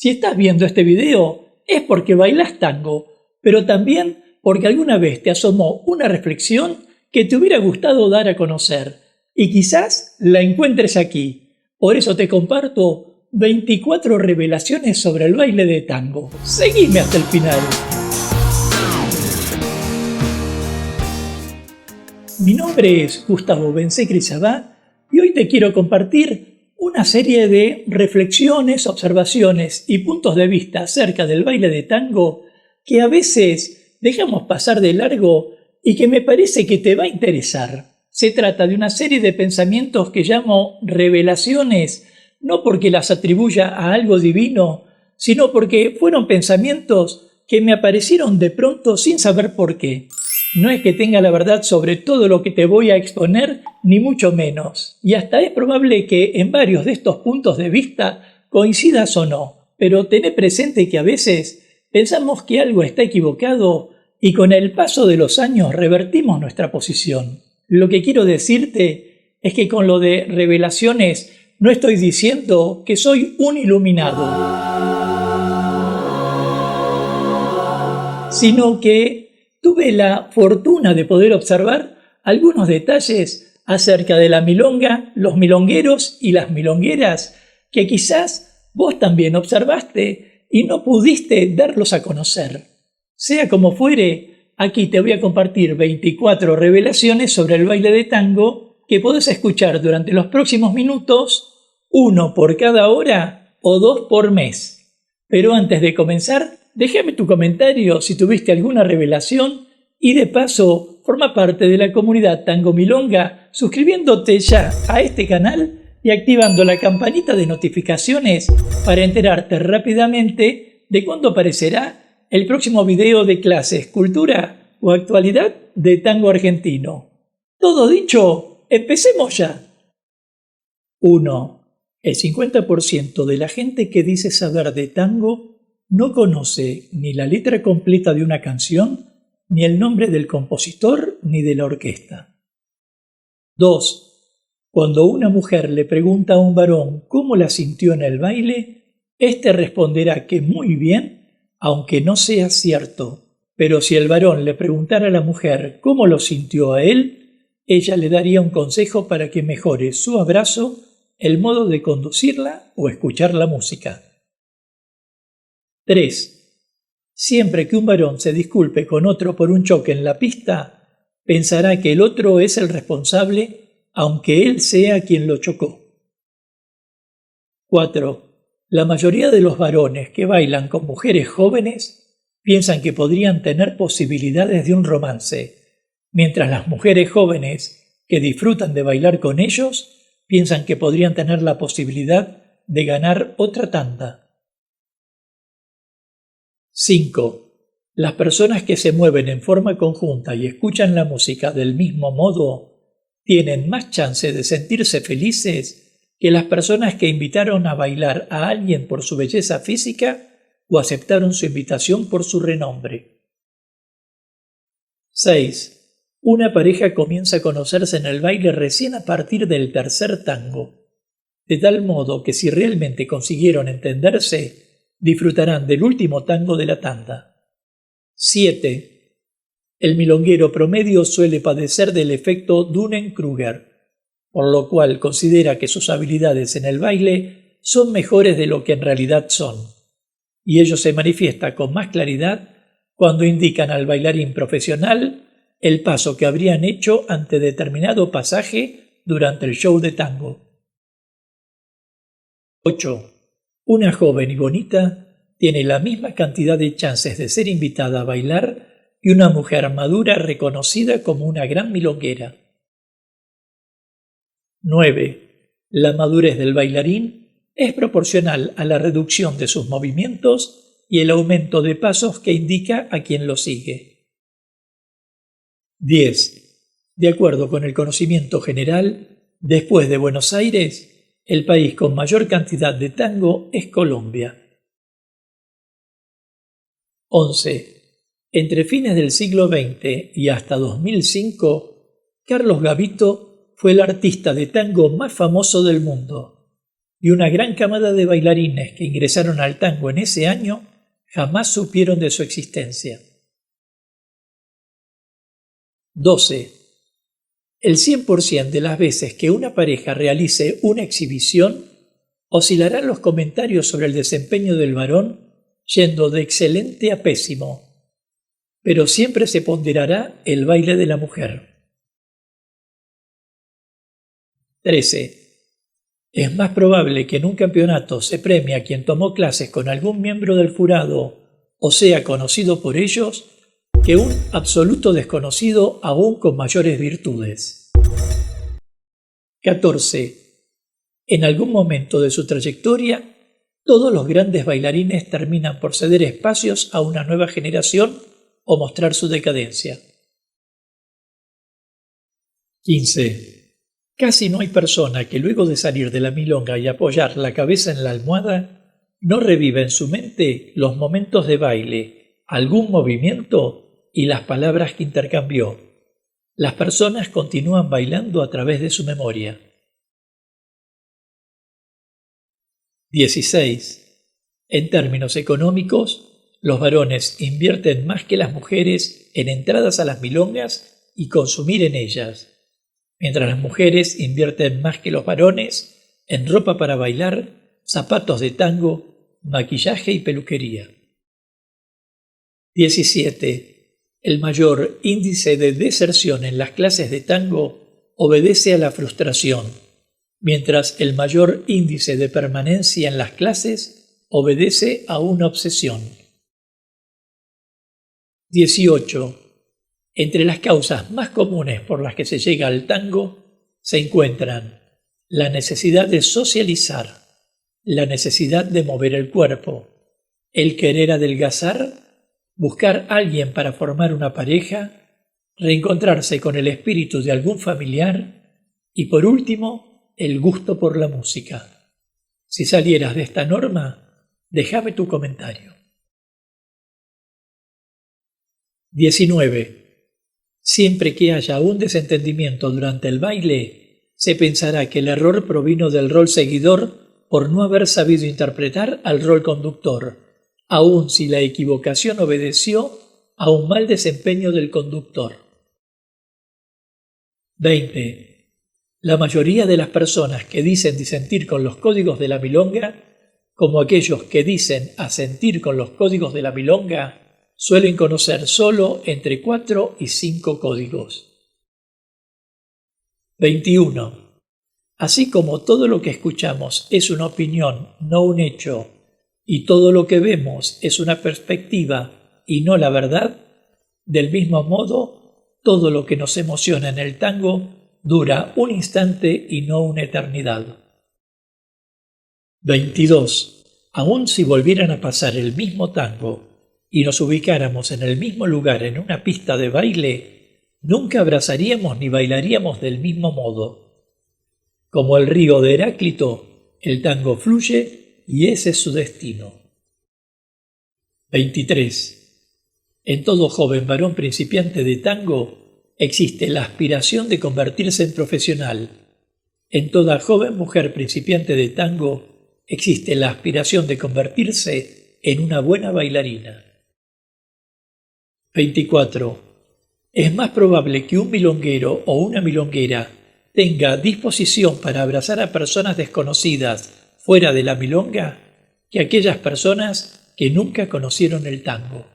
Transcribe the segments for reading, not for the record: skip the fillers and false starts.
Si estás viendo este video es porque bailas tango, pero también porque alguna vez te asomó una reflexión que te hubiera gustado dar a conocer y quizás la encuentres aquí. Por eso te comparto 24 revelaciones sobre el baile de tango. Seguime hasta el final. Mi nombre es Gustavo Bencé-Crisabá y hoy te quiero compartir una serie de reflexiones, observaciones y puntos de vista acerca del baile de tango que a veces dejamos pasar de largo y que me parece que te va a interesar. Se trata de una serie de pensamientos que llamo revelaciones, no porque las atribuya a algo divino, sino porque fueron pensamientos que me aparecieron de pronto sin saber por qué. No es que tenga la verdad sobre todo lo que te voy a exponer, ni mucho menos. Y hasta es probable que en varios de estos puntos de vista coincidas o no. Pero tené presente que a veces pensamos que algo está equivocado y con el paso de los años revertimos nuestra posición. Lo que quiero decirte es que con lo de revelaciones no estoy diciendo que soy un iluminado, sino que tuve la fortuna de poder observar algunos detalles acerca de la milonga, los milongueros y las milongueras que quizás vos también observaste y no pudiste darlos a conocer. Sea como fuere, aquí te voy a compartir 24 revelaciones sobre el baile de tango que podés escuchar durante los próximos minutos, 1 por cada hora o 2 por mes. Pero antes de comenzar, déjame tu comentario si tuviste alguna revelación y de paso forma parte de la comunidad Tango Milonga suscribiéndote ya a este canal y activando la campanita de notificaciones para enterarte rápidamente de cuándo aparecerá el próximo video de clases, cultura o actualidad de tango argentino. Todo dicho, empecemos ya. 1. El 50% de la gente que dice saber de tango no conoce ni la letra completa de una canción, ni el nombre del compositor, ni de la orquesta. 2. Cuando una mujer le pregunta a un varón cómo la sintió en el baile, éste responderá que muy bien, aunque no sea cierto. Pero si el varón le preguntara a la mujer cómo lo sintió a él, ella le daría un consejo para que mejore su abrazo, el modo de conducirla o escuchar la música. 3. Siempre que un varón se disculpe con otro por un choque en la pista, pensará que el otro es el responsable, aunque él sea quien lo chocó. 4. La mayoría de los varones que bailan con mujeres jóvenes piensan que podrían tener posibilidades de un romance, mientras las mujeres jóvenes que disfrutan de bailar con ellos piensan que podrían tener la posibilidad de ganar otra tanda. 5. Las personas que se mueven en forma conjunta y escuchan la música del mismo modo tienen más chance de sentirse felices que las personas que invitaron a bailar a alguien por su belleza física o aceptaron su invitación por su renombre. 6. Una pareja comienza a conocerse en el baile recién a partir del tercer tango, de tal modo que si realmente consiguieron entenderse, disfrutarán del último tango de la tanda. 7. El milonguero promedio suele padecer del efecto Dunning-Kruger, por lo cual considera que sus habilidades en el baile son mejores de lo que en realidad son, y ello se manifiesta con más claridad cuando indican al bailarín profesional el paso que habrían hecho ante determinado pasaje durante el show de tango. 8. Una joven y bonita tiene la misma cantidad de chances de ser invitada a bailar que una mujer madura reconocida como una gran milonguera. 9. La madurez del bailarín es proporcional a la reducción de sus movimientos y el aumento de pasos que indica a quien lo sigue. 10. De acuerdo con el conocimiento general, después de Buenos Aires, el país con mayor cantidad de tango es Colombia. 11. Entre fines del siglo XX y hasta 2005, Carlos Gavito fue el artista de tango más famoso del mundo. y una gran camada de bailarines que ingresaron al tango en ese año jamás supieron de su existencia. 12. El 100% de las veces que una pareja realice una exhibición, oscilarán los comentarios sobre el desempeño del varón yendo de excelente a pésimo, pero siempre se ponderará el baile de la mujer. 13. Es más probable que en un campeonato se premie a quien tomó clases con algún miembro del jurado o sea conocido por ellos, que un absoluto desconocido aún con mayores virtudes. 14. En algún momento de su trayectoria, todos los grandes bailarines terminan por ceder espacios a una nueva generación o mostrar su decadencia. 15. Casi no hay persona que luego de salir de la milonga y apoyar la cabeza en la almohada, no reviva en su mente los momentos de baile, algún movimiento y las palabras que intercambió. Las personas continúan bailando a través de su memoria. 16. En términos económicos, los varones invierten más que las mujeres en entradas a las milongas y consumir en ellas, mientras las mujeres invierten más que los varones en ropa para bailar, zapatos de tango, maquillaje y peluquería. 17. El mayor índice de deserción en las clases de tango obedece a la frustración, mientras el mayor índice de permanencia en las clases obedece a una obsesión. 18. Entre las causas más comunes por las que se llega al tango se encuentran la necesidad de socializar, la necesidad de mover el cuerpo, el querer adelgazar, buscar a alguien para formar una pareja, reencontrarse con el espíritu de algún familiar y, por último, el gusto por la música. Si salieras de esta norma, déjame tu comentario. 19. Siempre que haya un desentendimiento durante el baile, se pensará que el error provino del rol seguidor por no haber sabido interpretar al rol conductor, aun si la equivocación obedeció a un mal desempeño del conductor. 20. La mayoría de las personas que dicen disentir con los códigos de la milonga, como aquellos que dicen asentir con los códigos de la milonga, suelen conocer solo entre 4 y 5 códigos. 21. Así como todo lo que escuchamos es una opinión, no un hecho, y todo lo que vemos es una perspectiva y no la verdad, del mismo modo, todo lo que nos emociona en el tango dura un instante y no una eternidad. 22. Aun si volvieran a pasar el mismo tango y nos ubicáramos en el mismo lugar en una pista de baile, nunca abrazaríamos ni bailaríamos del mismo modo. Como el río de Heráclito, el tango fluye y ese es su destino. 23. En todo joven varón principiante de tango existe la aspiración de convertirse en profesional. En toda joven mujer principiante de tango existe la aspiración de convertirse en una buena bailarina. 24. Es más probable que un milonguero o una milonguera tenga disposición para abrazar a personas desconocidas fuera de la milonga que aquellas personas que nunca conocieron el tango.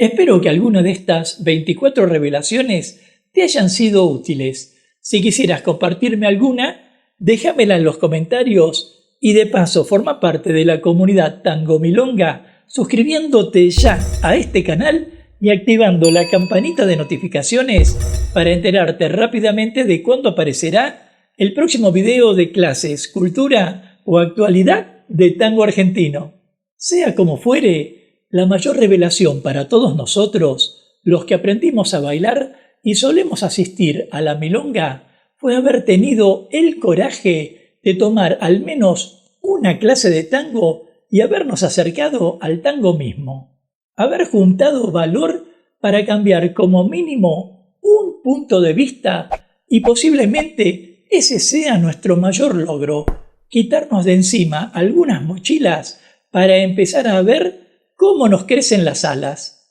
Espero que alguna de estas 24 revelaciones te hayan sido útiles. Si quisieras compartirme alguna, déjamela en los comentarios y de paso forma parte de la comunidad Tango Milonga suscribiéndote ya a este canal y activando la campanita de notificaciones para enterarte rápidamente de cuándo aparecerá el próximo video de clases, cultura o actualidad de tango argentino. Sea como fuere, la mayor revelación para todos nosotros, los que aprendimos a bailar y solemos asistir a la milonga, fue haber tenido el coraje de tomar al menos una clase de tango y habernos acercado al tango mismo. Haber juntado valor para cambiar como mínimo un punto de vista y posiblemente ese sea nuestro mayor logro. quitarnos de encima algunas mochilas para empezar a ver cómo nos crecen las alas.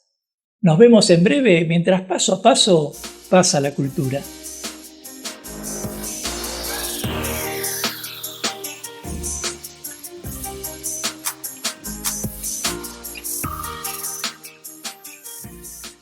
Nos vemos en breve mientras paso a paso pasa la cultura.